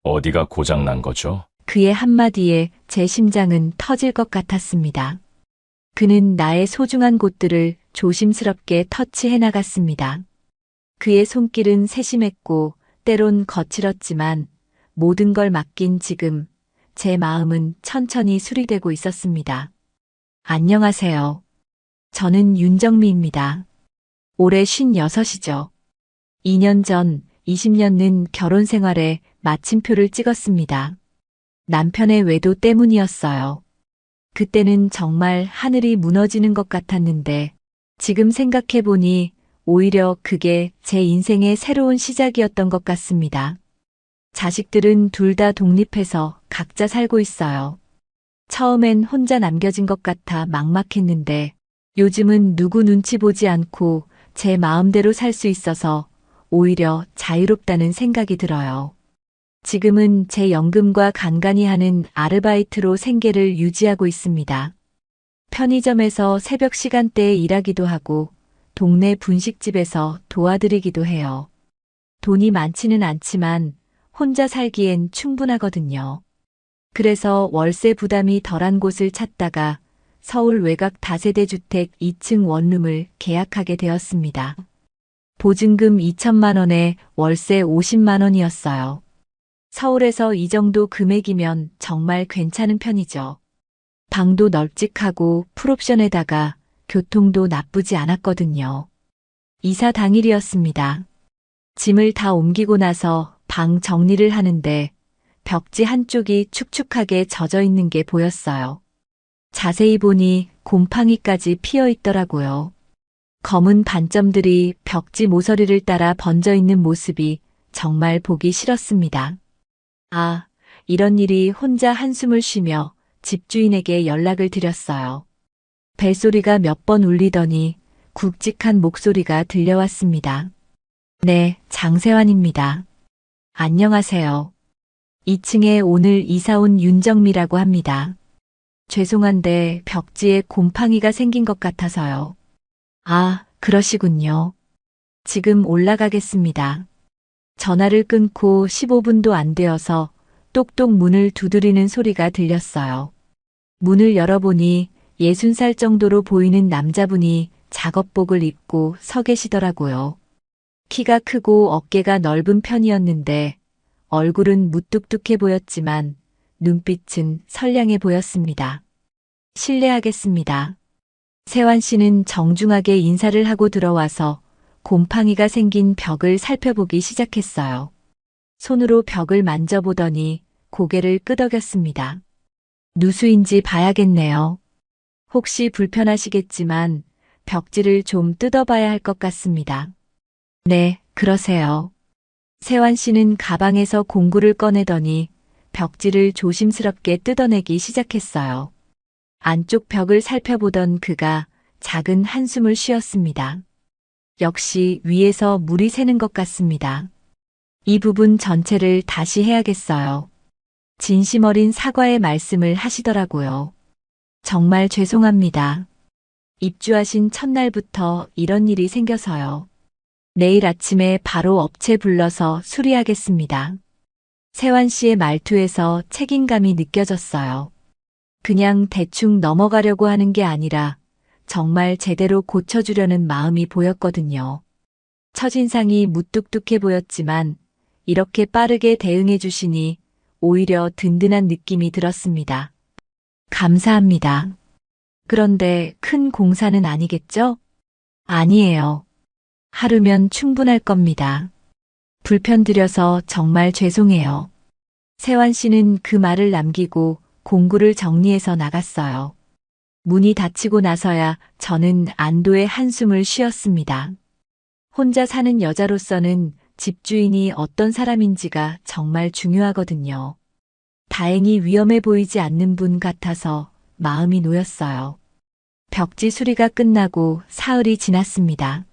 어디가 고장난 거죠? 그의 한마디에 제 심장은 터질 것 같았습니다. 그는 나의 소중한 곳들을 조심스럽게 터치해 나갔습니다. 그의 손길은 세심했고 때론 거칠었지만 모든 걸 맡긴 지금 제 마음은 천천히 수리되고 있었습니다. 안녕하세요. 저는 윤정미입니다. 올해 56이죠. 2년 전 20년은 결혼 생활에 마침표를 찍었습니다. 남편의 외도 때문이었어요. 그때는 정말 하늘이 무너지는 것 같았는데 지금 생각해보니 오히려 그게 제 인생의 새로운 시작이었던 것 같습니다. 자식들은 둘 다 독립해서 각자 살고 있어요. 처음엔 혼자 남겨진 것 같아 막막했는데 요즘은 누구 눈치 보지 않고 제 마음대로 살 수 있어서 오히려 자유롭다는 생각이 들어요. 지금은 제 연금과 간간히 하는 아르바이트로 생계를 유지하고 있습니다. 편의점에서 새벽 시간대에 일하기도 하고 동네 분식집에서 도와드리기도 해요. 돈이 많지는 않지만 혼자 살기엔 충분하거든요. 그래서 월세 부담이 덜한 곳을 찾다가 서울 외곽 다세대 주택 2층 원룸을 계약하게 되었습니다. 보증금 2천만 원에 월세 50만 원이었어요. 서울에서 이 정도 금액이면 정말 괜찮은 편이죠. 방도 널찍하고 풀옵션에다가 교통도 나쁘지 않았거든요. 이사 당일이었습니다. 짐을 다 옮기고 나서 방 정리를 하는데 벽지 한쪽이 축축하게 젖어 있는 게 보였어요. 자세히 보니 곰팡이까지 피어 있더라고요. 검은 반점들이 벽지 모서리를 따라 번져 있는 모습이 정말 보기 싫었습니다. 아, 이런 일이 혼자 한숨을 쉬며 집주인에게 연락을 드렸어요. 벨소리가 몇 번 울리더니 굵직한 목소리가 들려왔습니다. 네, 장세환입니다. 안녕하세요. 2층에 오늘 이사 온 윤정미라고 합니다. 죄송한데 벽지에 곰팡이가 생긴 것 같아서요. 아, 그러시군요. 지금 올라가겠습니다. 전화를 끊고 15분도 안 되어서 똑똑 문을 두드리는 소리가 들렸어요. 문을 열어보니 60살 정도로 보이는 남자분이 작업복을 입고 서 계시더라고요. 키가 크고 어깨가 넓은 편이었는데 얼굴은 무뚝뚝해 보였지만 눈빛은 선량해 보였습니다. 실례하겠습니다. 세환 씨는 정중하게 인사를 하고 들어와서 곰팡이가 생긴 벽을 살펴보기 시작했어요. 손으로 벽을 만져보더니 고개를 끄덕였습니다. 누수인지 봐야겠네요. 혹시 불편하시겠지만 벽지를 좀 뜯어봐야 할 것 같습니다. 네, 그러세요. 세환 씨는 가방에서 공구를 꺼내더니 벽지를 조심스럽게 뜯어내기 시작했어요. 안쪽 벽을 살펴보던 그가 작은 한숨을 쉬었습니다. 역시 위에서 물이 새는 것 같습니다. 이 부분 전체를 다시 해야겠어요. 진심 어린 사과의 말씀을 하시더라고요. 정말 죄송합니다. 입주하신 첫날부터 이런 일이 생겨서요. 내일 아침에 바로 업체 불러서 수리하겠습니다. 세환 씨의 말투에서 책임감이 느껴졌어요. 그냥 대충 넘어가려고 하는 게 아니라 정말 제대로 고쳐주려는 마음이 보였거든요. 첫인상이 무뚝뚝해 보였지만 이렇게 빠르게 대응해 주시니 오히려 든든한 느낌이 들었습니다. 감사합니다. 그런데 큰 공사는 아니겠죠? 아니에요. 하루면 충분할 겁니다. 불편드려서 정말 죄송해요. 세환 씨는 그 말을 남기고 공구를 정리해서 나갔어요. 문이 닫히고 나서야 저는 안도의 한숨을 쉬었습니다. 혼자 사는 여자로서는 집주인이 어떤 사람인지가 정말 중요하거든요. 다행히 위험해 보이지 않는 분 같아서 마음이 놓였어요. 벽지 수리가 끝나고 사흘이 지났습니다.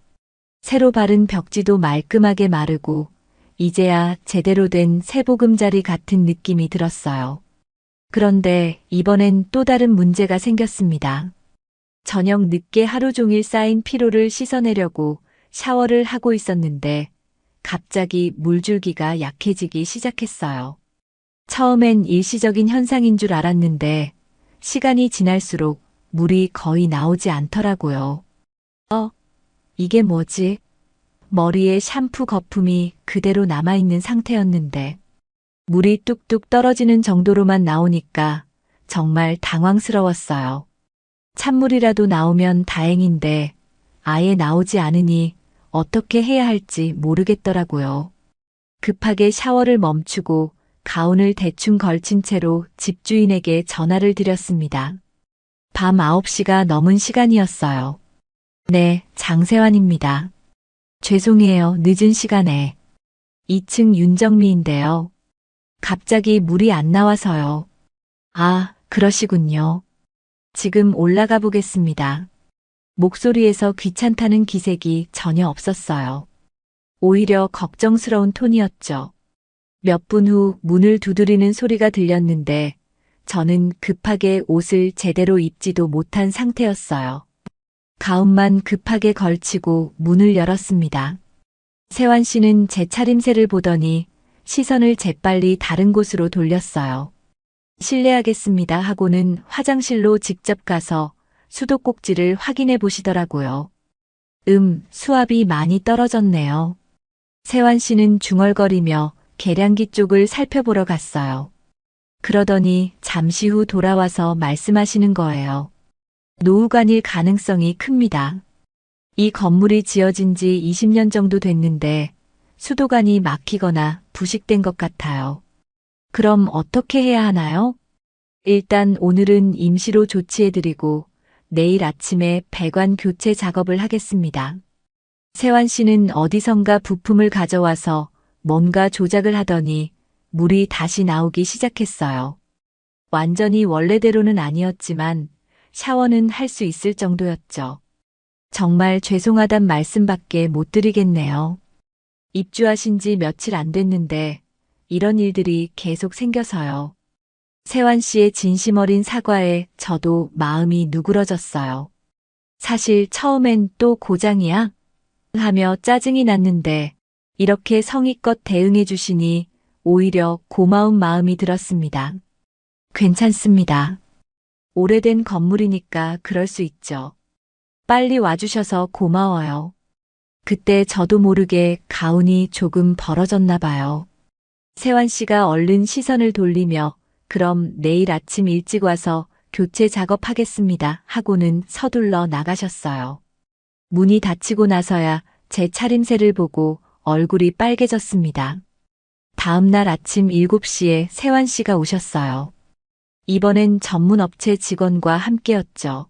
새로 바른 벽지도 말끔하게 마르고 이제야 제대로 된 세보금자리 같은 느낌이 들었어요. 그런데 이번엔 또 다른 문제가 생겼습니다. 저녁 늦게 하루 종일 쌓인 피로를 씻어내려고 샤워를 하고 있었는데 갑자기 물줄기가 약해지기 시작했어요. 처음엔 일시적인 현상인 줄 알았는데 시간이 지날수록 물이 거의 나오지 않더라고요. 이게 뭐지? 머리에 샴푸 거품이 그대로 남아있는 상태였는데 물이 뚝뚝 떨어지는 정도로만 나오니까 정말 당황스러웠어요. 찬물이라도 나오면 다행인데 아예 나오지 않으니 어떻게 해야 할지 모르겠더라고요. 급하게 샤워를 멈추고 가운을 대충 걸친 채로 집주인에게 전화를 드렸습니다. 밤 9시가 넘은 시간이었어요. 네, 장세환입니다. 죄송해요, 늦은 시간에. 2층 윤정미인데요. 갑자기 물이 안 나와서요. 아, 그러시군요. 지금 올라가 보겠습니다. 목소리에서 귀찮다는 기색이 전혀 없었어요. 오히려 걱정스러운 톤이었죠. 몇 분 후 문을 두드리는 소리가 들렸는데 저는 급하게 옷을 제대로 입지도 못한 상태였어요. 가운만 급하게 걸치고 문을 열었습니다. 세환 씨는 제 차림새를 보더니 시선을 재빨리 다른 곳으로 돌렸어요. 실례하겠습니다 하고는 화장실로 직접 가서 수도꼭지를 확인해 보시더라고요. 수압이 많이 떨어졌네요. 세환 씨는 중얼거리며 계량기 쪽을 살펴보러 갔어요. 그러더니 잠시 후 돌아와서 말씀하시는 거예요. 노후관일 가능성이 큽니다. 이 건물이 지어진 지 20년 정도 됐는데 수도관이 막히거나 부식된 것 같아요. 그럼 어떻게 해야 하나요? 일단 오늘은 임시로 조치해드리고 내일 아침에 배관 교체 작업을 하겠습니다. 세환 씨는 어디선가 부품을 가져와서 뭔가 조작을 하더니 물이 다시 나오기 시작했어요. 완전히 원래대로는 아니었지만 샤워는 할 수 있을 정도였죠. 정말 죄송하단 말씀밖에 못 드리겠네요. 입주하신 지 며칠 안 됐는데 이런 일들이 계속 생겨서요. 세환 씨의 진심 어린 사과에 저도 마음이 누그러졌어요. 사실 처음엔 또 고장이야? 하며 짜증이 났는데 이렇게 성의껏 대응해 주시니 오히려 고마운 마음이 들었습니다. 괜찮습니다. 오래된 건물이니까 그럴 수 있죠. 빨리 와주셔서 고마워요. 그때 저도 모르게 가운이 조금 벌어졌나 봐요. 세환 씨가 얼른 시선을 돌리며 그럼 내일 아침 일찍 와서 교체 작업하겠습니다 하고는 서둘러 나가셨어요. 문이 닫히고 나서야 제 차림새를 보고 얼굴이 빨개졌습니다. 다음 날 아침 7시에 세환 씨가 오셨어요. 이번엔 전문 업체 직원과 함께였죠.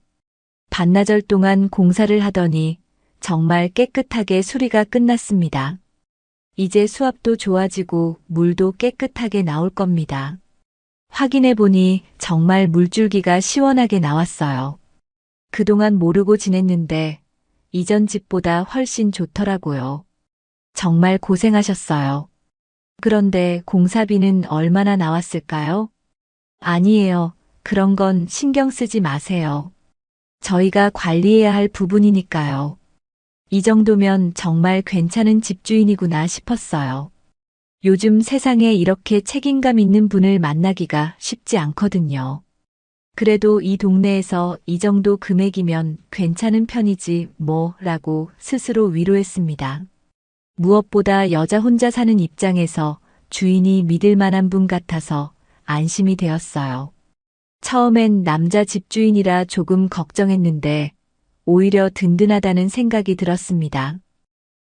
반나절 동안 공사를 하더니 정말 깨끗하게 수리가 끝났습니다. 이제 수압도 좋아지고 물도 깨끗하게 나올 겁니다. 확인해 보니 정말 물줄기가 시원하게 나왔어요. 그동안 모르고 지냈는데 이전 집보다 훨씬 좋더라고요. 정말 고생하셨어요. 그런데 공사비는 얼마나 나왔을까요? 아니에요. 그런 건 신경 쓰지 마세요. 저희가 관리해야 할 부분이니까요. 이 정도면 정말 괜찮은 집주인이구나 싶었어요. 요즘 세상에 이렇게 책임감 있는 분을 만나기가 쉽지 않거든요. 그래도 이 동네에서 이 정도 금액이면 괜찮은 편이지 뭐라고 스스로 위로했습니다. 무엇보다 여자 혼자 사는 입장에서 주인이 믿을 만한 분 같아서 안심이 되었어요. 처음엔 남자 집주인이라 조금 걱정했는데 오히려 든든하다는 생각이 들었습니다.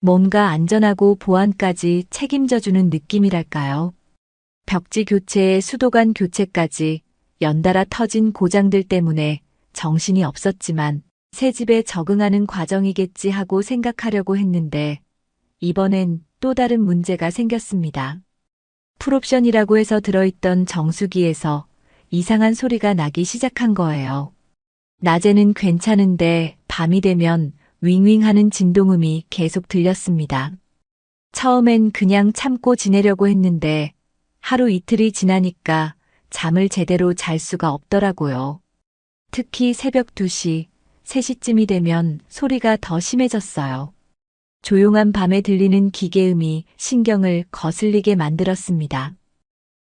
뭔가 안전하고 보안까지 책임져주는 느낌이랄까요. 벽지 교체에 수도관 교체까지 연달아 터진 고장들 때문에 정신이 없었지만 새 집에 적응하는 과정이겠지 하고 생각하려고 했는데 이번엔 또 다른 문제가 생겼습니다. 풀옵션이라고 해서 들어있던 정수기에서 이상한 소리가 나기 시작한 거예요. 낮에는 괜찮은데 밤이 되면 윙윙 하는 진동음이 계속 들렸습니다. 처음엔 그냥 참고 지내려고 했는데 하루 이틀이 지나니까 잠을 제대로 잘 수가 없더라고요. 특히 새벽 2시, 3시쯤이 되면 소리가 더 심해졌어요. 조용한 밤에 들리는 기계음이 신경을 거슬리게 만들었습니다.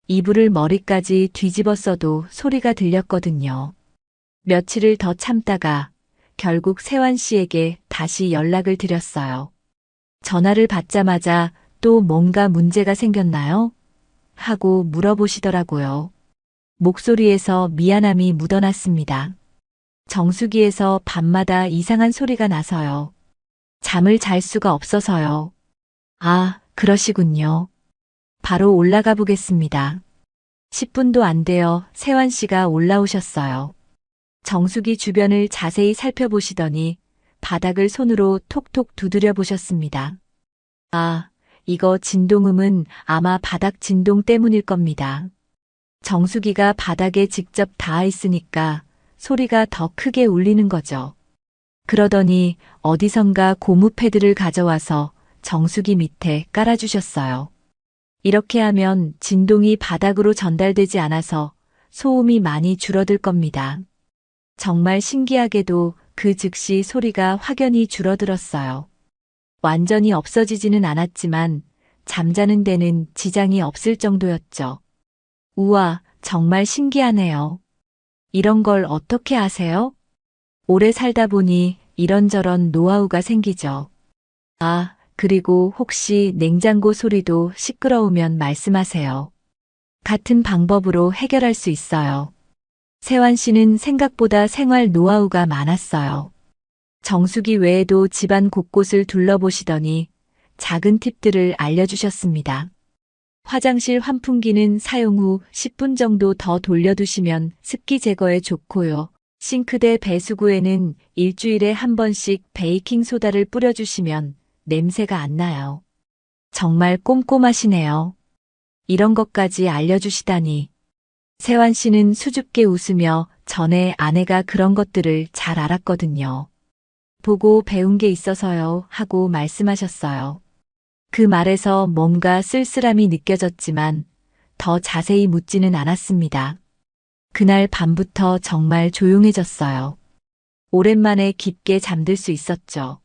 이불을 머리까지 뒤집었어도 소리가 들렸거든요. 며칠을 더 참다가 결국 세환 씨에게 다시 연락을 드렸어요. 전화를 받자마자 또 뭔가 문제가 생겼나요? 하고 물어보시더라고요. 목소리에서 미안함이 묻어났습니다. 정수기에서 밤마다 이상한 소리가 나서요. 잠을 잘 수가 없어서요. 아, 그러시군요. 바로 올라가 보겠습니다. 10분도 안 되어 세환 씨가 올라오셨어요. 정수기 주변을 자세히 살펴보시더니 바닥을 손으로 톡톡 두드려 보셨습니다. 아, 이거 진동음은 아마 바닥 진동 때문일 겁니다. 정수기가 바닥에 직접 닿아 있으니까 소리가 더 크게 울리는 거죠. 그러더니 어디선가 고무 패드를 가져와서 정수기 밑에 깔아주셨어요. 이렇게 하면 진동이 바닥으로 전달되지 않아서 소음이 많이 줄어들 겁니다. 정말 신기하게도 그 즉시 소리가 확연히 줄어들었어요. 완전히 없어지지는 않았지만 잠자는 데는 지장이 없을 정도였죠. 우와, 정말 신기하네요. 이런 걸 어떻게 아세요? 오래 살다 보니 이런저런 노하우가 생기죠. 아, 그리고 혹시 냉장고 소리도 시끄러우면 말씀하세요. 같은 방법으로 해결할 수 있어요. 세환 씨는 생각보다 생활 노하우가 많았어요. 정수기 외에도 집안 곳곳을 둘러보시더니 작은 팁들을 알려주셨습니다. 화장실 환풍기는 사용 후 10분 정도 더 돌려두시면 습기 제거에 좋고요. 싱크대 배수구에는 일주일에 한 번씩 베이킹소다를 뿌려주시면 냄새가 안 나요. 정말 꼼꼼하시네요. 이런 것까지 알려주시다니. 세환 씨는 수줍게 웃으며 전에 아내가 그런 것들을 잘 알았거든요. 보고 배운 게 있어서요 하고 말씀하셨어요. 그 말에서 뭔가 쓸쓸함이 느껴졌지만 더 자세히 묻지는 않았습니다. 그날 밤부터 정말 조용해졌어요. 오랜만에 깊게 잠들 수 있었죠.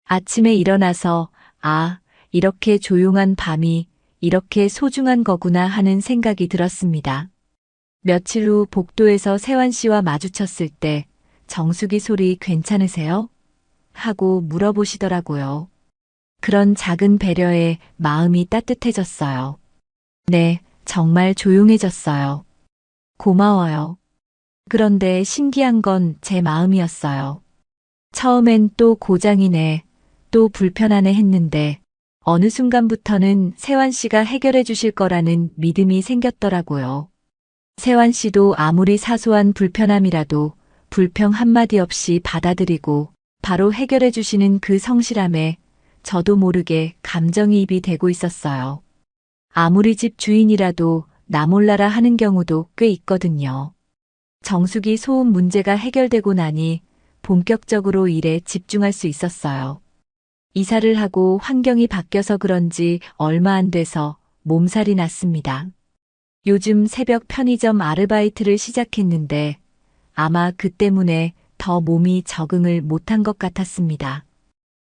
아침에 일어나서 아, 이렇게 조용한 밤이 이렇게 소중한 거구나 하는 생각이 들었습니다. 며칠 후 복도에서 세환 씨와 마주쳤을 때 정수기 소리 괜찮으세요? 하고 물어보시더라고요. 그런 작은 배려에 마음이 따뜻해졌어요. 네, 정말 조용해졌어요. 고마워요. 그런데 신기한 건 제 마음이었어요. 처음엔 또 고장이네, 또 불편하네 했는데 어느 순간부터는 세환 씨가 해결해 주실 거라는 믿음이 생겼더라고요. 세환 씨도 아무리 사소한 불편함이라도 불평 한마디 없이 받아들이고 바로 해결해 주시는 그 성실함에 저도 모르게 감정이입이 되고 있었어요. 아무리 집 주인이라도 나 몰라라 하는 경우도 꽤 있거든요. 정수기 소음 문제가 해결되고 나니 본격적으로 일에 집중할 수 있었어요. 이사를 하고 환경이 바뀌어서 그런지 얼마 안 돼서 몸살이 났습니다. 요즘 새벽 편의점 아르바이트를 시작했는데 아마 그 때문에 더 몸이 적응을 못한 것 같았습니다.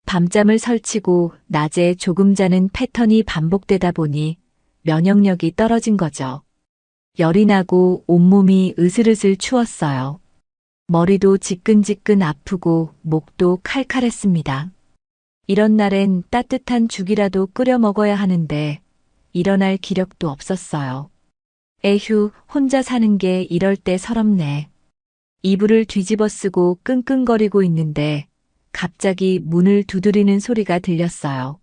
밤잠을 설치고 낮에 조금 자는 패턴이 반복되다 보니 면역력이 떨어진 거죠. 열이 나고 온몸이 으슬으슬 추웠어요. 머리도 지끈지끈 아프고 목도 칼칼했습니다. 이런 날엔 따뜻한 죽이라도 끓여 먹어야 하는데 일어날 기력도 없었어요. 에휴, 혼자 사는 게 이럴 때 서럽네. 이불을 뒤집어 쓰고 끙끙거리고 있는데 갑자기 문을 두드리는 소리가 들렸어요.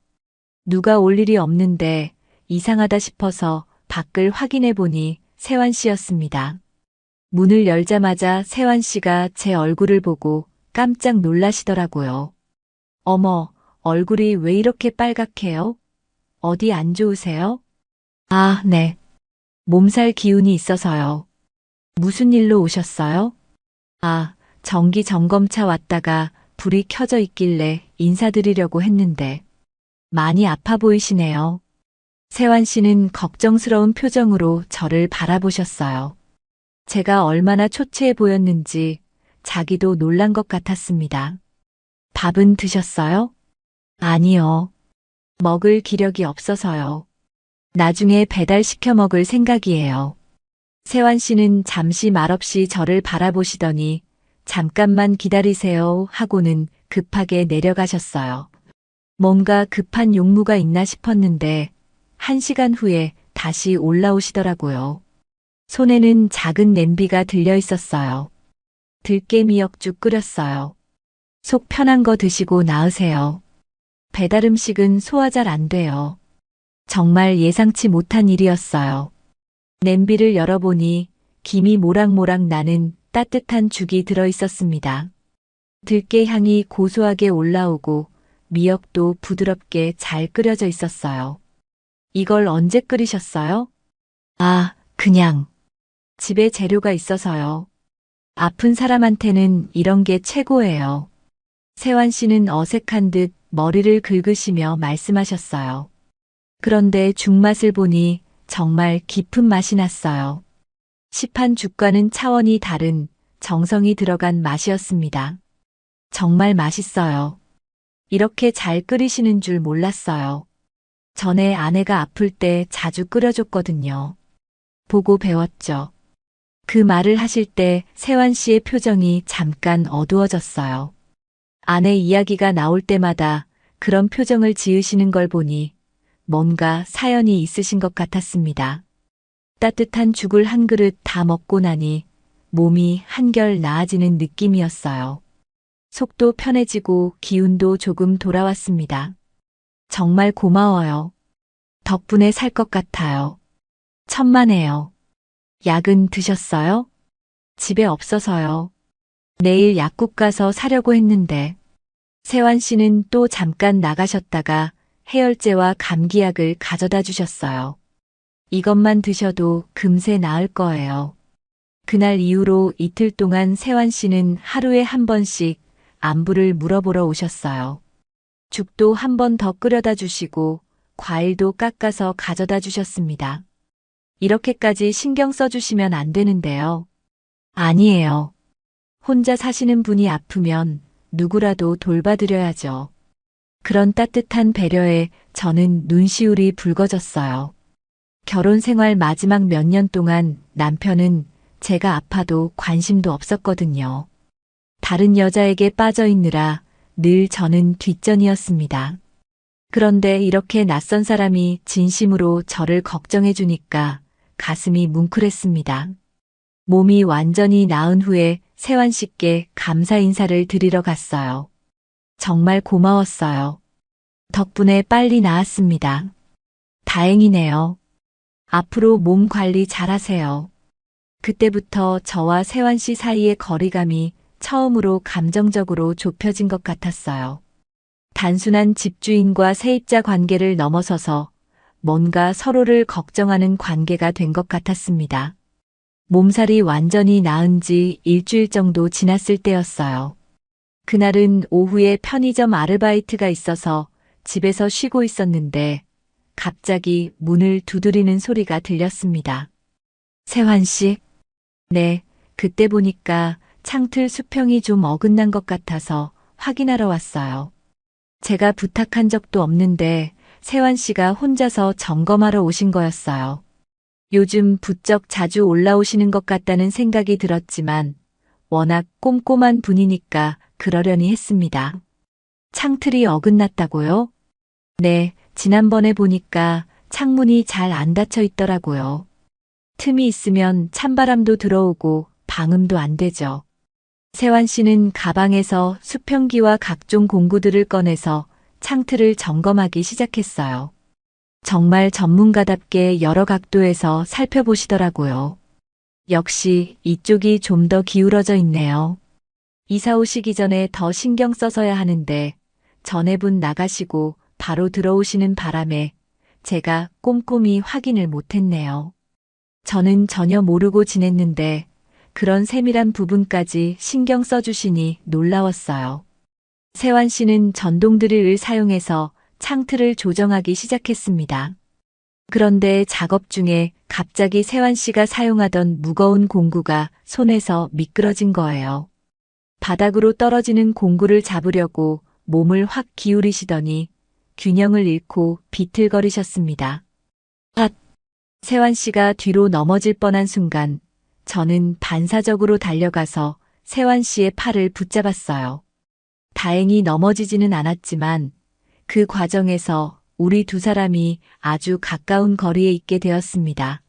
누가 올 일이 없는데 이상하다 싶어서 밖을 확인해 보니 세환 씨였습니다. 문을 열자마자 세환 씨가 제 얼굴을 보고 깜짝 놀라시더라고요. 어머, 얼굴이 왜 이렇게 빨갛게요? 어디 안 좋으세요? 아, 네. 몸살 기운이 있어서요. 무슨 일로 오셨어요? 아, 정기 점검차 왔다가 불이 켜져 있길래 인사드리려고 했는데 많이 아파 보이시네요. 세환 씨는 걱정스러운 표정으로 저를 바라보셨어요. 제가 얼마나 초췌해 보였는지 자기도 놀란 것 같았습니다. 밥은 드셨어요? 아니요. 먹을 기력이 없어서요. 나중에 배달시켜 먹을 생각이에요. 세환 씨는 잠시 말없이 저를 바라보시더니 잠깐만 기다리세요 하고는 급하게 내려가셨어요. 뭔가 급한 용무가 있나 싶었는데 1시간 후에 다시 올라오시더라고요. 손에는 작은 냄비가 들려 있었어요. 들깨 미역죽 끓였어요. 속 편한 거 드시고 나으세요. 배달 음식은 소화 잘 안 돼요. 정말 예상치 못한 일이었어요. 냄비를 열어보니 김이 모락모락 나는 따뜻한 죽이 들어 있었습니다. 들깨 향이 고소하게 올라오고 미역도 부드럽게 잘 끓여져 있었어요. 이걸 언제 끓이셨어요? 아, 그냥. 집에 재료가 있어서요. 아픈 사람한테는 이런 게 최고예요. 세환 씨는 어색한 듯 머리를 긁으시며 말씀하셨어요. 그런데 죽맛을 보니 정말 깊은 맛이 났어요. 시판 죽과는 차원이 다른 정성이 들어간 맛이었습니다. 정말 맛있어요. 이렇게 잘 끓이시는 줄 몰랐어요. 전에 아내가 아플 때 자주 끓여줬거든요. 보고 배웠죠. 그 말을 하실 때 세환 씨의 표정이 잠깐 어두워졌어요. 아내 이야기가 나올 때마다 그런 표정을 지으시는 걸 보니 뭔가 사연이 있으신 것 같았습니다. 따뜻한 죽을 한 그릇 다 먹고 나니 몸이 한결 나아지는 느낌이었어요. 속도 편해지고 기운도 조금 돌아왔습니다. 정말 고마워요. 덕분에 살 것 같아요. 천만에요. 약은 드셨어요? 집에 없어서요. 내일 약국 가서 사려고 했는데. 세환 씨는 또 잠깐 나가셨다가 해열제와 감기약을 가져다 주셨어요. 이것만 드셔도 금세 나을 거예요. 그날 이후로 이틀 동안 세환 씨는 하루에 한 번씩 안부를 물어보러 오셨어요. 죽도 한 번 더 끓여다 주시고 과일도 깎아서 가져다 주셨습니다. 이렇게까지 신경 써주시면 안 되는데요. 아니에요. 혼자 사시는 분이 아프면 누구라도 돌봐드려야죠. 그런 따뜻한 배려에 저는 눈시울이 붉어졌어요. 결혼 생활 마지막 몇 년 동안 남편은 제가 아파도 관심도 없었거든요. 다른 여자에게 빠져 있느라 늘 저는 뒷전이었습니다. 그런데 이렇게 낯선 사람이 진심으로 저를 걱정해 주니까 가슴이 뭉클했습니다. 몸이 완전히 나은 후에 세환 씨께 감사 인사를 드리러 갔어요. 정말 고마웠어요. 덕분에 빨리 나았습니다. 다행이네요. 앞으로 몸 관리 잘하세요. 그때부터 저와 세환 씨 사이의 거리감이 처음으로 감정적으로 좁혀진 것 같았어요. 단순한 집주인과 세입자 관계를 넘어서서 뭔가 서로를 걱정하는 관계가 된 것 같았습니다. 몸살이 완전히 나은 지 일주일 정도 지났을 때였어요. 그날은 오후에 편의점 아르바이트가 있어서 집에서 쉬고 있었는데 갑자기 문을 두드리는 소리가 들렸습니다. 세환 씨? 네, 그때 보니까 창틀 수평이 좀 어긋난 것 같아서 확인하러 왔어요. 제가 부탁한 적도 없는데 세환 씨가 혼자서 점검하러 오신 거였어요. 요즘 부쩍 자주 올라오시는 것 같다는 생각이 들었지만 워낙 꼼꼼한 분이니까 그러려니 했습니다. 창틀이 어긋났다고요? 네, 지난번에 보니까 창문이 잘 안 닫혀 있더라고요. 틈이 있으면 찬바람도 들어오고 방음도 안 되죠. 세환 씨는 가방에서 수평기와 각종 공구들을 꺼내서 창틀을 점검하기 시작했어요. 정말 전문가답게 여러 각도에서 살펴보시더라고요. 역시 이쪽이 좀 더 기울어져 있네요. 이사 오시기 전에 더 신경 써서야 하는데 전에 분 나가시고 바로 들어오시는 바람에 제가 꼼꼼히 확인을 못했네요. 저는 전혀 모르고 지냈는데 그런 세밀한 부분까지 신경 써주시니 놀라웠어요. 세환 씨는 전동 드릴을 사용해서 창틀을 조정하기 시작했습니다. 그런데 작업 중에 갑자기 세환 씨가 사용하던 무거운 공구가 손에서 미끄러진 거예요. 바닥으로 떨어지는 공구를 잡으려고 몸을 확 기울이시더니 균형을 잃고 비틀거리셨습니다. 아, 세환 씨가 뒤로 넘어질 뻔한 순간 저는 반사적으로 달려가서 세환 씨의 팔을 붙잡았어요. 다행히 넘어지지는 않았지만 그 과정에서 우리 두 사람이 아주 가까운 거리에 있게 되었습니다.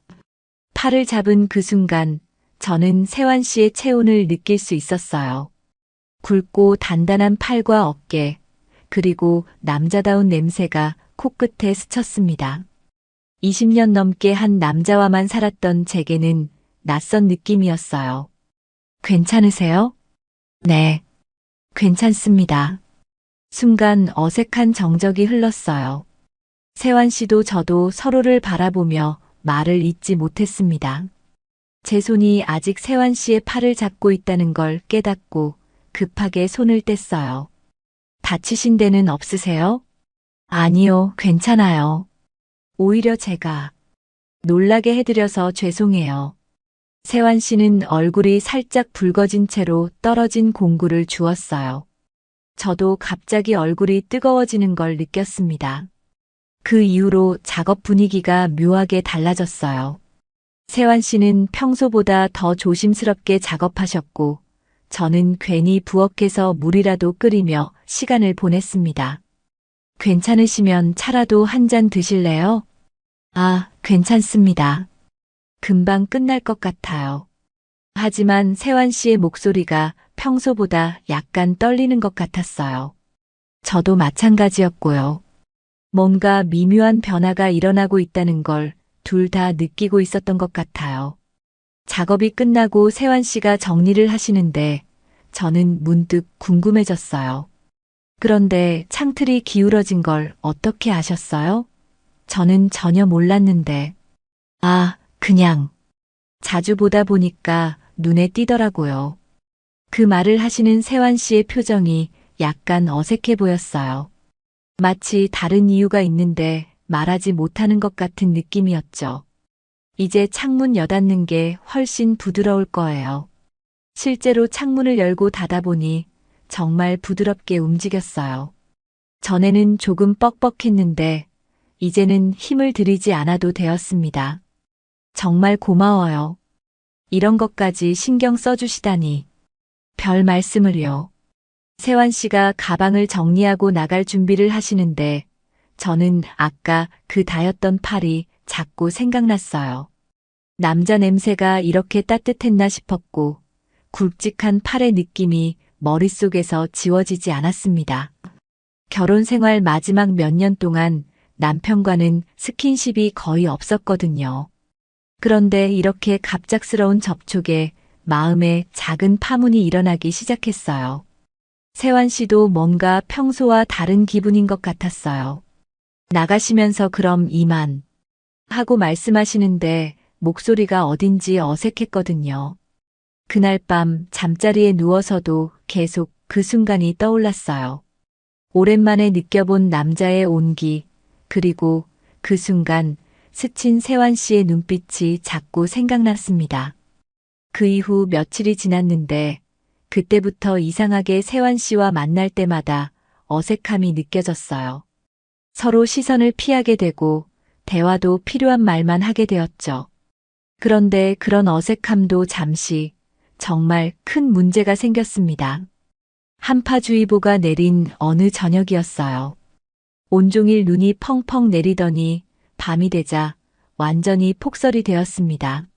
팔을 잡은 그 순간 저는 세환 씨의 체온을 느낄 수 있었어요. 굵고 단단한 팔과 어깨, 그리고 남자다운 냄새가 코끝에 스쳤습니다. 20년 넘게 한 남자와만 살았던 제게는 낯선 느낌이었어요. 괜찮으세요? 네, 괜찮습니다. 순간 어색한 정적이 흘렀어요. 세환 씨도 저도 서로를 바라보며 말을 잇지 못했습니다. 제 손이 아직 세환 씨의 팔을 잡고 있다는 걸 깨닫고 급하게 손을 뗐어요. 다치신 데는 없으세요? 아니요, 괜찮아요. 오히려 제가 놀라게 해드려서 죄송해요. 세환 씨는 얼굴이 살짝 붉어진 채로 떨어진 공구를 주었어요. 저도 갑자기 얼굴이 뜨거워지는 걸 느꼈습니다. 그 이후로 작업 분위기가 묘하게 달라졌어요. 세환 씨는 평소보다 더 조심스럽게 작업하셨고, 저는 괜히 부엌에서 물이라도 끓이며 시간을 보냈습니다. 괜찮으시면 차라도 한 잔 드실래요? 아, 괜찮습니다. 금방 끝날 것 같아요. 하지만 세환 씨의 목소리가 평소보다 약간 떨리는 것 같았어요. 저도 마찬가지였고요. 뭔가 미묘한 변화가 일어나고 있다는 걸 둘 다 느끼고 있었던 것 같아요. 작업이 끝나고 세환 씨가 정리를 하시는데 저는 문득 궁금해졌어요. 그런데 창틀이 기울어진 걸 어떻게 아셨어요? 저는 전혀 몰랐는데. 아, 그냥 자주 보다 보니까 눈에 띄더라고요. 그 말을 하시는 세환 씨의 표정이 약간 어색해 보였어요. 마치 다른 이유가 있는데 말하지 못하는 것 같은 느낌이었죠. 이제 창문 여닫는 게 훨씬 부드러울 거예요. 실제로 창문을 열고 닫아보니 정말 부드럽게 움직였어요. 전에는 조금 뻑뻑했는데 이제는 힘을 들이지 않아도 되었습니다. 정말 고마워요. 이런 것까지 신경 써주시다니. 별 말씀을요. 세환 씨가 가방을 정리하고 나갈 준비를 하시는데 저는 아까 그 다였던 팔이 자꾸 생각났어요. 남자 냄새가 이렇게 따뜻했나 싶었고 굵직한 팔의 느낌이 머릿속에서 지워지지 않았습니다. 결혼 생활 마지막 몇 년 동안 남편과는 스킨십이 거의 없었거든요. 그런데 이렇게 갑작스러운 접촉에 마음에 작은 파문이 일어나기 시작했어요. 세환 씨도 뭔가 평소와 다른 기분인 것 같았어요. 나가시면서 그럼 이만 하고 말씀하시는데 목소리가 어딘지 어색했거든요. 그날 밤 잠자리에 누워서도 계속 그 순간이 떠올랐어요. 오랜만에 느껴본 남자의 온기, 그리고 그 순간 스친 세환 씨의 눈빛이 자꾸 생각났습니다. 그 이후 며칠이 지났는데 그때부터 이상하게 세환 씨와 만날 때마다 어색함이 느껴졌어요. 서로 시선을 피하게 되고 대화도 필요한 말만 하게 되었죠. 그런데 그런 어색함도 잠시 정말 큰 문제가 생겼습니다. 한파주의보가 내린 어느 저녁이었어요. 온종일 눈이 펑펑 내리더니 밤이 되자 완전히 폭설이 되었습니다.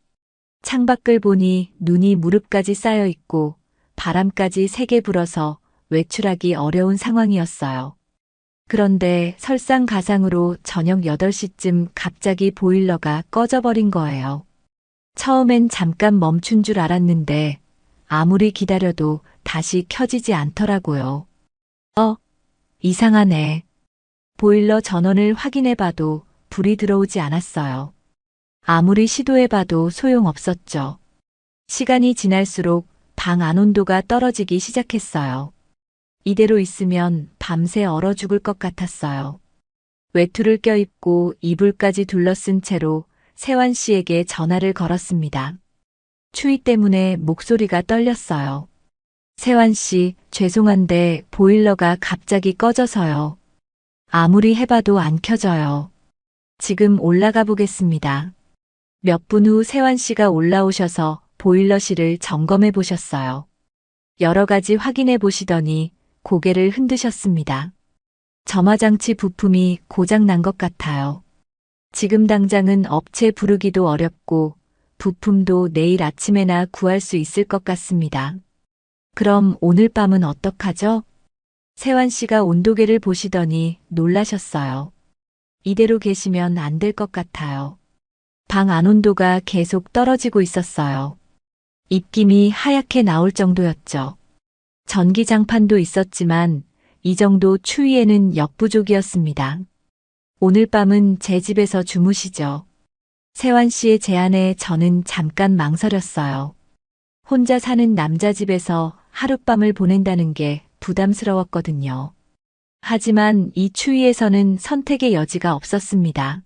창밖을 보니 눈이 무릎까지 쌓여 있고 바람까지 세게 불어서 외출하기 어려운 상황이었어요. 그런데 설상가상으로 저녁 8시쯤 갑자기 보일러가 꺼져버린 거예요. 처음엔 잠깐 멈춘 줄 알았는데 아무리 기다려도 다시 켜지지 않더라고요. 이상하네. 보일러 전원을 확인해봐도 불이 들어오지 않았어요. 아무리 시도해봐도 소용없었죠. 시간이 지날수록 방 안 온도가 떨어지기 시작했어요. 이대로 있으면 밤새 얼어 죽을 것 같았어요. 외투를 껴입고 이불까지 둘러쓴 채로 세환 씨에게 전화를 걸었습니다. 추위 때문에 목소리가 떨렸어요. 세환 씨, 죄송한데 보일러가 갑자기 꺼져서요. 아무리 해봐도 안 켜져요. 지금 올라가 보겠습니다. 몇 분 후 세환 씨가 올라오셔서 보일러실을 점검해 보셨어요. 여러 가지 확인해 보시더니 고개를 흔드셨습니다. 점화장치 부품이 고장 난 것 같아요. 지금 당장은 업체 부르기도 어렵고 부품도 내일 아침에나 구할 수 있을 것 같습니다. 그럼 오늘 밤은 어떡하죠? 세환 씨가 온도계를 보시더니 놀라셨어요. 이대로 계시면 안 될 것 같아요. 방 안 온도가 계속 떨어지고 있었어요. 입김이 하얗게 나올 정도였죠. 전기장판도 있었지만 이 정도 추위에는 역부족이었습니다. 오늘 밤은 제 집에서 주무시죠. 세환 씨의 제안에 저는 잠깐 망설였어요. 혼자 사는 남자 집에서 하룻밤을 보낸다는 게 부담스러웠거든요. 하지만 이 추위에서는 선택의 여지가 없었습니다.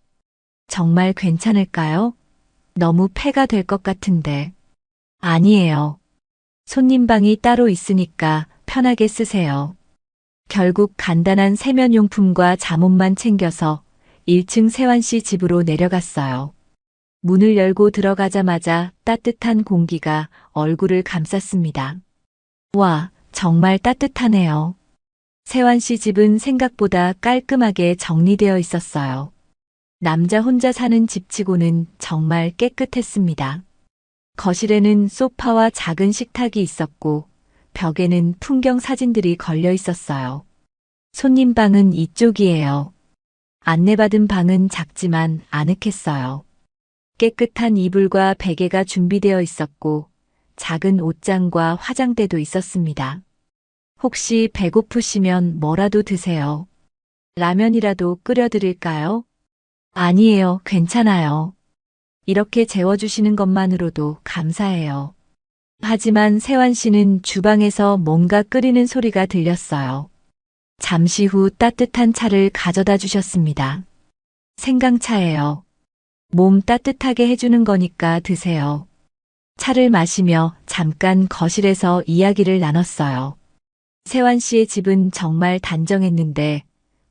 정말 괜찮을까요? 너무 폐가 될 것 같은데. 아니에요. 손님 방이 따로 있으니까 편하게 쓰세요. 결국 간단한 세면용품과 잠옷만 챙겨서 1층 세환 씨 집으로 내려갔어요. 문을 열고 들어가자마자 따뜻한 공기가 얼굴을 감쌌습니다. 와, 정말 따뜻하네요. 세환 씨 집은 생각보다 깔끔하게 정리되어 있었어요. 남자 혼자 사는 집치고는 정말 깨끗했습니다. 거실에는 소파와 작은 식탁이 있었고 벽에는 풍경 사진들이 걸려 있었어요. 손님 방은 이쪽이에요. 안내받은 방은 작지만 아늑했어요. 깨끗한 이불과 베개가 준비되어 있었고 작은 옷장과 화장대도 있었습니다. 혹시 배고프시면 뭐라도 드세요. 라면이라도 끓여드릴까요? 아니에요, 괜찮아요. 이렇게 재워주시는 것만으로도 감사해요. 하지만 세환 씨는 주방에서 뭔가 끓이는 소리가 들렸어요. 잠시 후 따뜻한 차를 가져다 주셨습니다. 생강차예요. 몸 따뜻하게 해주는 거니까 드세요. 차를 마시며 잠깐 거실에서 이야기를 나눴어요. 세환 씨의 집은 정말 단정했는데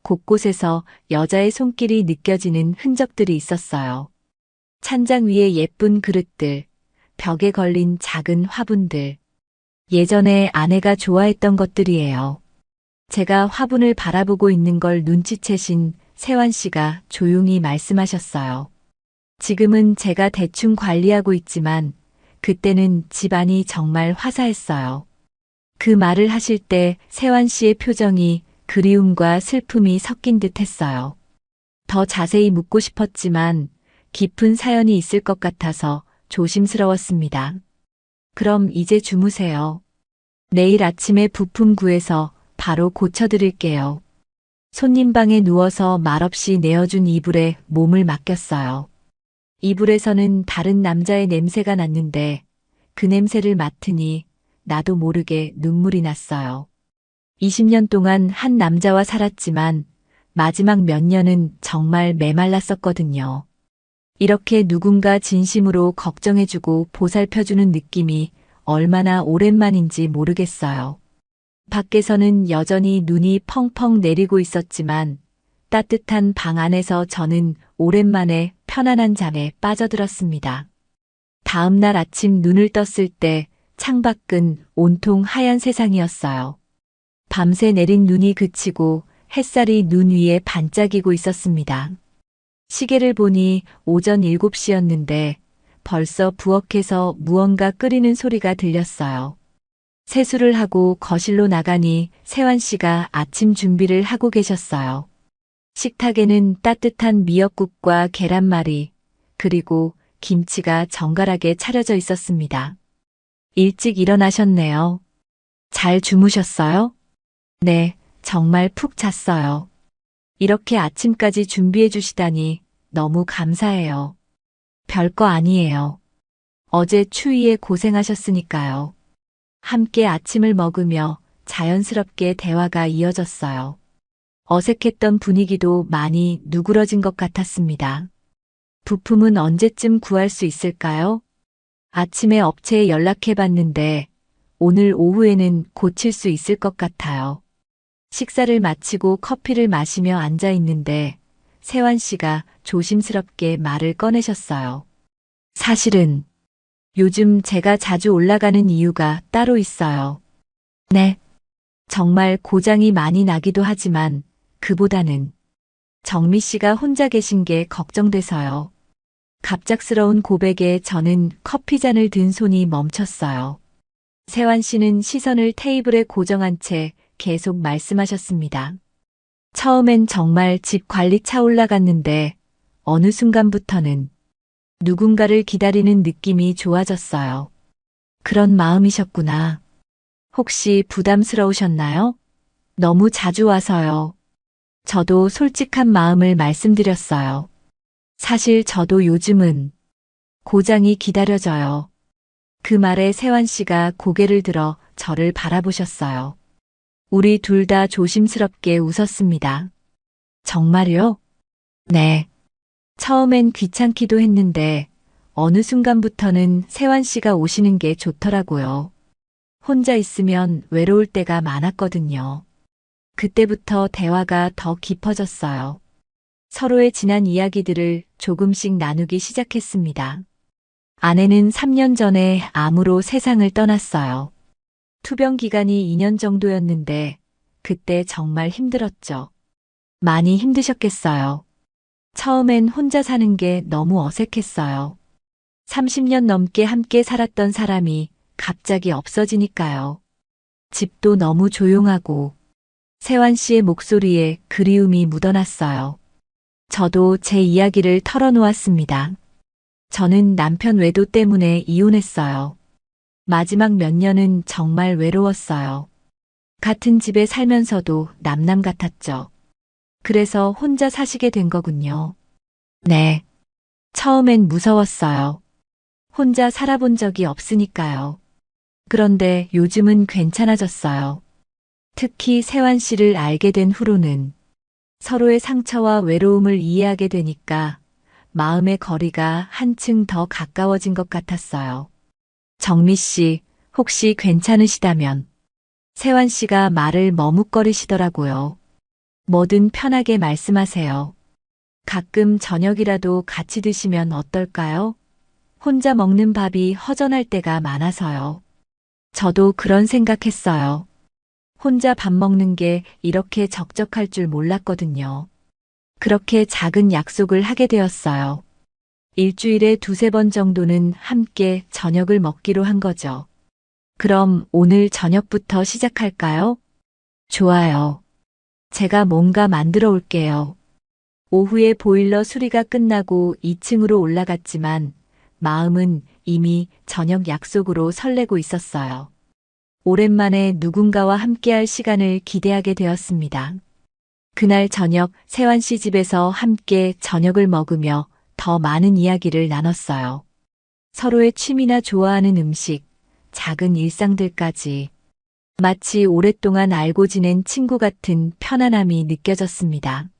곳곳에서 여자의 손길이 느껴지는 흔적들이 있었어요. 찬장 위에 예쁜 그릇들, 벽에 걸린 작은 화분들. 예전에 아내가 좋아했던 것들이에요. 제가 화분을 바라보고 있는 걸 눈치채신 세환 씨가 조용히 말씀하셨어요. 지금은 제가 대충 관리하고 있지만 그때는 집안이 정말 화사했어요. 그 말을 하실 때 세환 씨의 표정이 그리움과 슬픔이 섞인 듯 했어요. 더 자세히 묻고 싶었지만 깊은 사연이 있을 것 같아서 조심스러웠습니다. 그럼 이제 주무세요. 내일 아침에 부품 구해서 바로 고쳐드릴게요. 손님 방에 누워서 말없이 내어준 이불에 몸을 맡겼어요. 이불에서는 다른 남자의 냄새가 났는데 그 냄새를 맡으니 나도 모르게 눈물이 났어요. 20년 동안 한 남자와 살았지만 마지막 몇 년은 정말 메말랐었거든요. 이렇게 누군가 진심으로 걱정해주고 보살펴주는 느낌이 얼마나 오랜만인지 모르겠어요. 밖에서는 여전히 눈이 펑펑 내리고 있었지만 따뜻한 방 안에서 저는 오랜만에 편안한 잠에 빠져들었습니다. 다음 날 아침 눈을 떴을 때 창밖은 온통 하얀 세상이었어요. 밤새 내린 눈이 그치고 햇살이 눈 위에 반짝이고 있었습니다. 시계를 보니 오전 7시였는데 벌써 부엌에서 무언가 끓이는 소리가 들렸어요. 세수를 하고 거실로 나가니 세환 씨가 아침 준비를 하고 계셨어요. 식탁에는 따뜻한 미역국과 계란말이, 그리고 김치가 정갈하게 차려져 있었습니다. 일찍 일어나셨네요. 잘 주무셨어요? 네, 정말 푹 잤어요. 이렇게 아침까지 준비해 주시다니 너무 감사해요. 별거 아니에요. 어제 추위에 고생하셨으니까요. 함께 아침을 먹으며 자연스럽게 대화가 이어졌어요. 어색했던 분위기도 많이 누그러진 것 같았습니다. 부품은 언제쯤 구할 수 있을까요? 아침에 업체에 연락해 봤는데 오늘 오후에는 고칠 수 있을 것 같아요. 식사를 마치고 커피를 마시며 앉아 있는데 세환 씨가 조심스럽게 말을 꺼내셨어요. 사실은 요즘 제가 자주 올라가는 이유가 따로 있어요. 네. 정말 고장이 많이 나기도 하지만 그보다는 정미 씨가 혼자 계신 게 걱정돼서요. 갑작스러운 고백에 저는 커피잔을 든 손이 멈췄어요. 세환 씨는 시선을 테이블에 고정한 채 계속 말씀하셨습니다. 처음엔 정말 집 관리 차 올라갔는데 어느 순간부터는 누군가를 기다리는 느낌이 좋아졌어요. 그런 마음이셨구나. 혹시 부담스러우셨나요? 너무 자주 와서요. 저도 솔직한 마음을 말씀드렸어요. 사실 저도 요즘은 고장이 기다려져요. 그 말에 세환 씨가 고개를 들어 저를 바라보셨어요. 우리 둘 다 조심스럽게 웃었습니다. 정말요? 네. 처음엔 귀찮기도 했는데 어느 순간부터는 세환 씨가 오시는 게 좋더라고요. 혼자 있으면 외로울 때가 많았거든요. 그때부터 대화가 더 깊어졌어요. 서로의 지난 이야기들을 조금씩 나누기 시작했습니다. 아내는 3년 전에 암으로 세상을 떠났어요. 투병 기간이 2년 정도였는데 그때 정말 힘들었죠. 많이 힘드셨겠어요. 처음엔 혼자 사는 게 너무 어색했어요. 30년 넘게 함께 살았던 사람이 갑자기 없어지니까요. 집도 너무 조용하고 세환 씨의 목소리에 그리움이 묻어났어요. 저도 제 이야기를 털어놓았습니다. 저는 남편 외도 때문에 이혼했어요. 마지막 몇 년은 정말 외로웠어요. 같은 집에 살면서도 남남 같았죠. 그래서 혼자 사시게 된 거군요. 네. 처음엔 무서웠어요. 혼자 살아본 적이 없으니까요. 그런데 요즘은 괜찮아졌어요. 특히 세환 씨를 알게 된 후로는 서로의 상처와 외로움을 이해하게 되니까 마음의 거리가 한층 더 가까워진 것 같았어요. 정미 씨, 혹시 괜찮으시다면 세환 씨가 말을 머뭇거리시더라고요. 뭐든 편하게 말씀하세요. 가끔 저녁이라도 같이 드시면 어떨까요? 혼자 먹는 밥이 허전할 때가 많아서요. 저도 그런 생각했어요. 혼자 밥 먹는 게 이렇게 적적할 줄 몰랐거든요. 그렇게 작은 약속을 하게 되었어요. 일주일에 두세 번 정도는 함께 저녁을 먹기로 한 거죠. 그럼 오늘 저녁부터 시작할까요? 좋아요. 제가 뭔가 만들어 올게요. 오후에 보일러 수리가 끝나고 2층으로 올라갔지만 마음은 이미 저녁 약속으로 설레고 있었어요. 오랜만에 누군가와 함께할 시간을 기대하게 되었습니다. 그날 저녁 세환 씨 집에서 함께 저녁을 먹으며 더 많은 이야기를 나눴어요. 서로의 취미나 좋아하는 음식, 작은 일상들까지 마치 오랫동안 알고 지낸 친구 같은 편안함이 느껴졌습니다.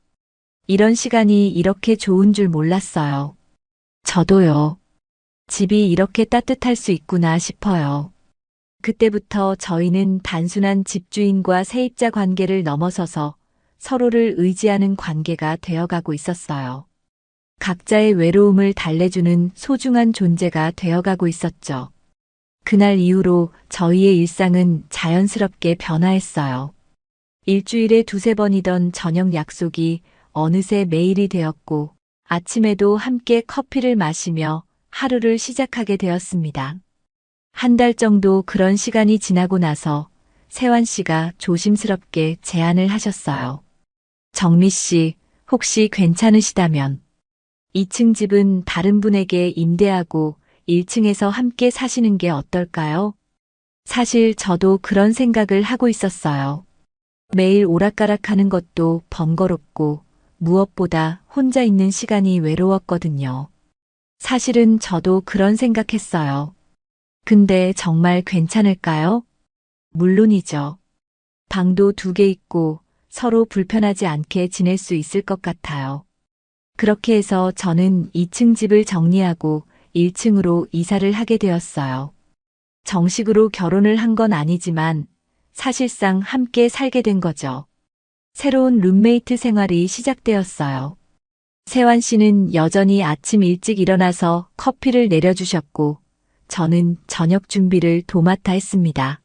이런 시간이 이렇게 좋은 줄 몰랐어요. 저도요. 집이 이렇게 따뜻할 수 있구나 싶어요. 그때부터 저희는 단순한 집주인과 세입자 관계를 넘어서서 서로를 의지하는 관계가 되어가고 있었어요. 각자의 외로움을 달래주는 소중한 존재가 되어가고 있었죠. 그날 이후로 저희의 일상은 자연스럽게 변화했어요. 일주일에 두세 번이던 저녁 약속이 어느새 매일이 되었고 아침에도 함께 커피를 마시며 하루를 시작하게 되었습니다. 한 달 정도 그런 시간이 지나고 나서 세환 씨가 조심스럽게 제안을 하셨어요. 정미 씨, 혹시 괜찮으시다면 2층 집은 다른 분에게 임대하고 1층에서 함께 사시는 게 어떨까요? 사실 저도 그런 생각을 하고 있었어요. 매일 오락가락하는 것도 번거롭고 무엇보다 혼자 있는 시간이 외로웠거든요. 사실은 저도 그런 생각했어요. 근데 정말 괜찮을까요? 물론이죠. 방도 2개 있고 서로 불편하지 않게 지낼 수 있을 것 같아요. 그렇게 해서 저는 2층 집을 정리하고 1층으로 이사를 하게 되었어요. 정식으로 결혼을 한 건 아니지만 사실상 함께 살게 된 거죠. 새로운 룸메이트 생활이 시작되었어요. 세환 씨는 여전히 아침 일찍 일어나서 커피를 내려주셨고, 저는 저녁 준비를 도맡아 했습니다.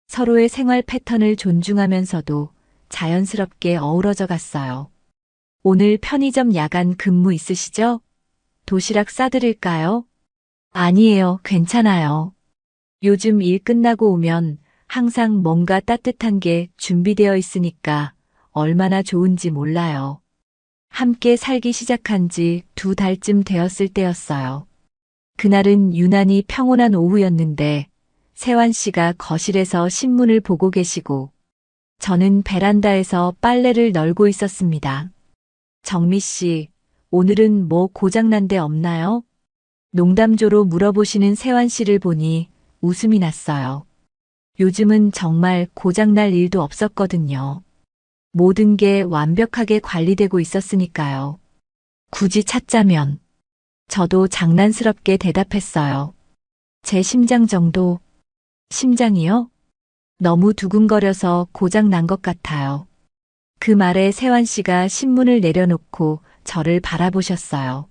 서로의 생활 패턴을 존중하면서도 자연스럽게 어우러져 갔어요. 오늘 편의점 야간 근무 있으시죠? 도시락 싸드릴까요? 아니에요, 괜찮아요. 요즘 일 끝나고 오면 항상 뭔가 따뜻한 게 준비되어 있으니까 얼마나 좋은지 몰라요. 함께 살기 시작한 지 2달쯤 되었을 때였어요. 그날은 유난히 평온한 오후였는데 세환 씨가 거실에서 신문을 보고 계시고 저는 베란다에서 빨래를 널고 있었습니다. 정미 씨, 오늘은 뭐 고장난 데 없나요? 농담조로 물어보시는 세환 씨를 보니 웃음이 났어요. 요즘은 정말 고장날 일도 없었거든요. 모든 게 완벽하게 관리되고 있었으니까요. 굳이 찾자면 저도 장난스럽게 대답했어요. 제 심장 정도. 심장이요? 너무 두근거려서 고장 난 것 같아요. 그 말에 세환 씨가 신문을 내려놓고 저를 바라보셨어요.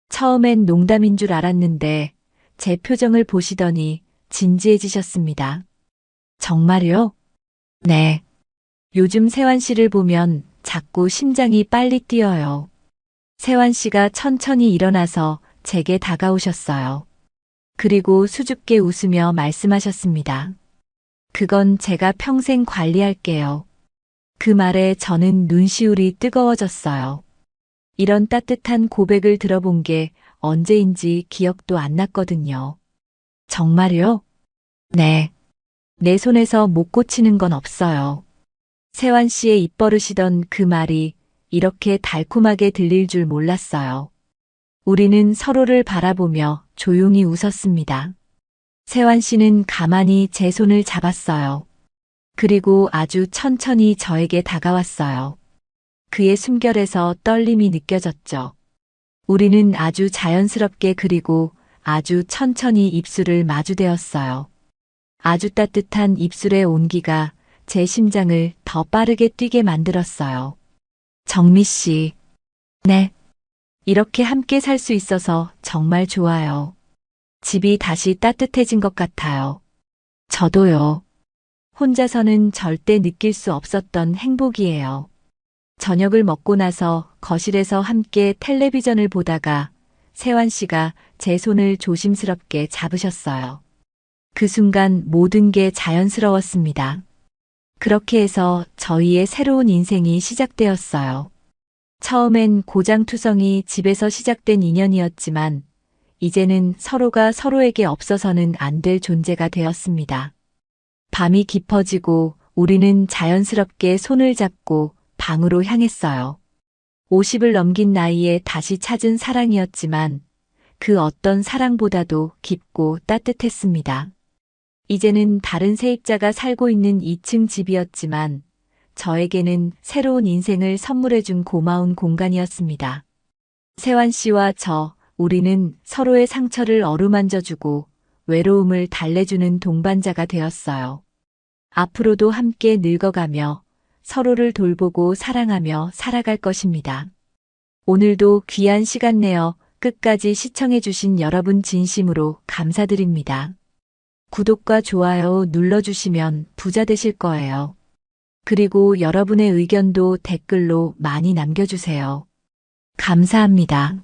처음엔 농담인 줄 알았는데 제 표정을 보시더니 진지해지셨습니다. 정말요? 네. 요즘 세환 씨를 보면 자꾸 심장이 빨리 뛰어요. 세환 씨가 천천히 일어나서 제게 다가오셨어요. 그리고 수줍게 웃으며 말씀하셨습니다. 그건 제가 평생 관리할게요. 그 말에 저는 눈시울이 뜨거워졌어요. 이런 따뜻한 고백을 들어본 게 언제인지 기억도 안 났거든요. 정말요? 네. 내 손에서 못 고치는 건 없어요. 세환 씨의 입버릇이던 그 말이 이렇게 달콤하게 들릴 줄 몰랐어요. 우리는 서로를 바라보며 조용히 웃었습니다. 세환 씨는 가만히 제 손을 잡았어요. 그리고 아주 천천히 저에게 다가왔어요. 그의 숨결에서 떨림이 느껴졌죠. 우리는 아주 자연스럽게 그리고 아주 천천히 입술을 마주대었어요. 아주 따뜻한 입술의 온기가 제 심장을 더 빠르게 뛰게 만들었어요. 정미 씨. 네. 이렇게 함께 살 수 있어서 정말 좋아요. 집이 다시 따뜻해진 것 같아요. 저도요. 혼자서는 절대 느낄 수 없었던 행복이에요. 저녁을 먹고 나서 거실에서 함께 텔레비전을 보다가 세환 씨가 제 손을 조심스럽게 잡으셨어요. 그 순간 모든 게 자연스러웠습니다. 그렇게 해서 저희의 새로운 인생이 시작되었어요. 처음엔 고장투성이 집에서 시작된 인연이었지만 이제는 서로가 서로에게 없어서는 안 될 존재가 되었습니다. 밤이 깊어지고 우리는 자연스럽게 손을 잡고 방으로 향했어요. 50을 넘긴 나이에 다시 찾은 사랑이었지만 그 어떤 사랑보다도 깊고 따뜻했습니다. 이제는 다른 세입자가 살고 있는 2층 집이었지만 저에게는 새로운 인생을 선물해준 고마운 공간이었습니다. 세환 씨와 우리는 서로의 상처를 어루만져주고 외로움을 달래주는 동반자가 되었어요. 앞으로도 함께 늙어가며 서로를 돌보고 사랑하며 살아갈 것입니다. 오늘도 귀한 시간 내어 끝까지 시청해주신 여러분 진심으로 감사드립니다. 구독과 좋아요 눌러주시면 부자 되실 거예요. 그리고 여러분의 의견도 댓글로 많이 남겨주세요. 감사합니다.